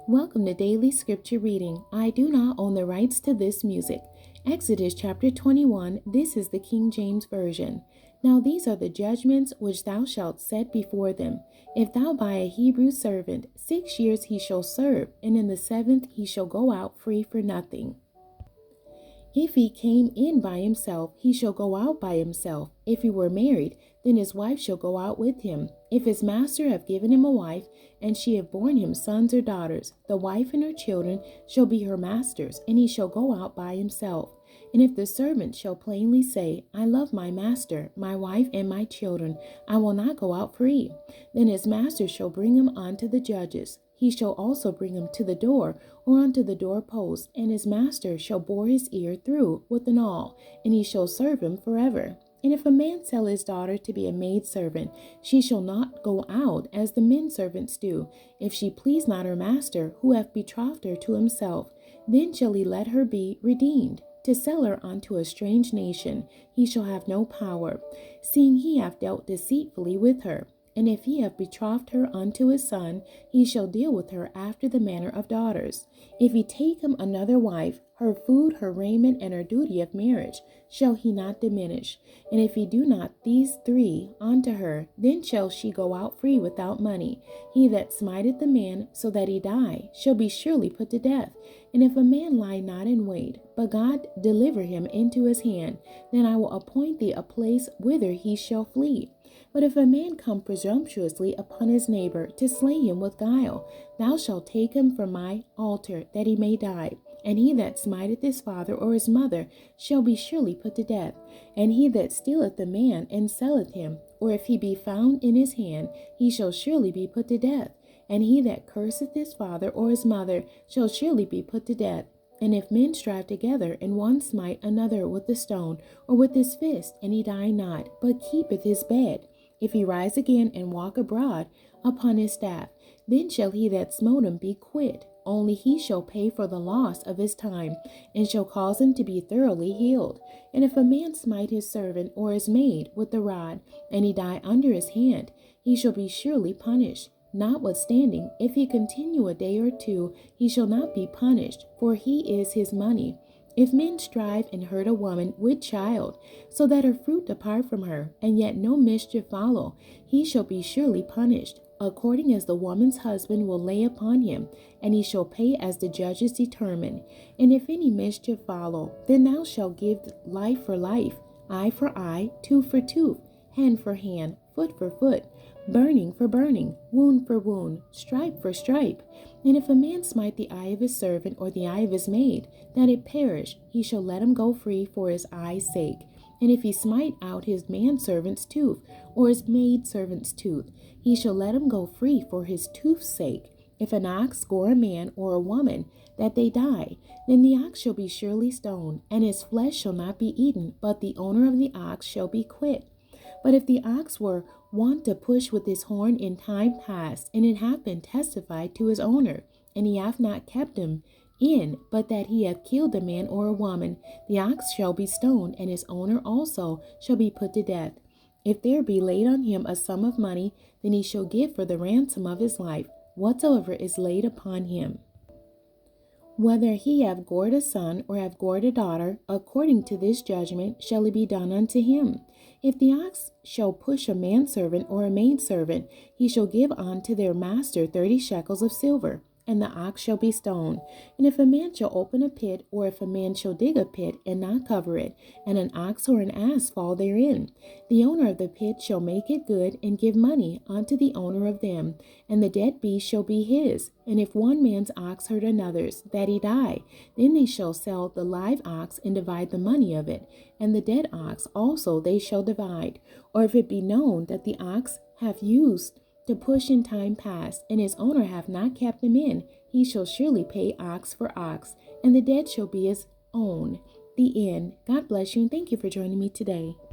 Welcome to Daily Scripture Reading. I do not own the rights to this music. Exodus chapter 21, this is the King James Version. Now these are the judgments which thou shalt set before them. If thou buy a Hebrew servant, 6 years he shall serve, and in the 7th he shall go out free for nothing. If he came in by himself, he shall go out by himself. If he were married, then his wife shall go out with him. If his master have given him a wife, and she have borne him sons or daughters, the wife and her children shall be her master's, and he shall go out by himself. And if the servant shall plainly say, I love my master, my wife, and my children, I will not go out free, then his master shall bring him unto the judges. He shall also bring him to the door, or unto the doorpost, and his master shall bore his ear through with an awl, and he shall serve him forever. And if a man sell his daughter to be a maidservant, she shall not go out as the men servants do, if she please not her master, who hath betrothed her to himself. Then shall he let her be redeemed. To sell her unto a strange nation, he shall have no power, seeing he hath dealt deceitfully with her. And if he have betrothed her unto his son, he shall deal with her after the manner of daughters. If he take him another wife, her food, her raiment, and her duty of marriage shall he not diminish. And if he do not these three unto her, then shall she go out free without money. He that smiteth the man so that he die shall be surely put to death. And if a man lie not in wait, but God deliver him into his hand, then I will appoint thee a place whither he shall flee. But if a man come presumptuously upon his neighbor to slay him with guile, thou shalt take him from my altar, that he may die. And he that smiteth his father or his mother shall be surely put to death. And he that stealeth the man and selleth him, or if he be found in his hand, he shall surely be put to death. And he that curseth his father or his mother shall surely be put to death. And if men strive together, and one smite another with a stone, or with his fist, and he die not, but keepeth his bed, if he rise again and walk abroad upon his staff, then shall he that smote him be quit. Only he shall pay for the loss of his time, and shall cause him to be thoroughly healed. And if a man smite his servant or his maid with the rod, and he die under his hand, he shall be surely punished. Notwithstanding, if he continue a day or two, he shall not be punished, for he is his money. If men strive and hurt a woman with child, so that her fruit depart from her, and yet no mischief follow, he shall be surely punished, according as the woman's husband will lay upon him, and he shall pay as the judges determine. And if any mischief follow, then thou shalt give life for life, eye for eye, tooth for tooth, hand for hand, foot for foot, burning for burning, wound for wound, stripe for stripe. And if a man smite the eye of his servant or the eye of his maid, that it perish, he shall let him go free for his eye's sake. And if he smite out his manservant's tooth, or his maidservant's tooth, he shall let him go free for his tooth's sake. If an ox gore a man or a woman, that they die, then the ox shall be surely stoned, and his flesh shall not be eaten, but the owner of the ox shall be quit. But if the ox were wont to push with his horn in time past, and it hath been testified to his owner, and he hath not kept him in, but that he hath killed a man or a woman, the ox shall be stoned, and his owner also shall be put to death. If there be laid on him a sum of money, then he shall give for the ransom of his life whatsoever is laid upon him. Whether he have gored a son or have gored a daughter, according to this judgment shall it be done unto him. If the ox shall push a manservant or a maidservant, he shall give unto their master 30 shekels of silver, and the ox shall be stoned. And if a man shall open a pit, or if a man shall dig a pit and not cover it, and an ox or an ass fall therein, the owner of the pit shall make it good, and give money unto the owner of them, and the dead beast shall be his. And if one man's ox hurt another's, that he die, then they shall sell the live ox and divide the money of it, and the dead ox also they shall divide. Or if it be known that the ox hath used to push in time past, and his owner hath not kept him in, he shall surely pay ox for ox, and the dead shall be his own. The end. God bless you, and thank you for joining me today.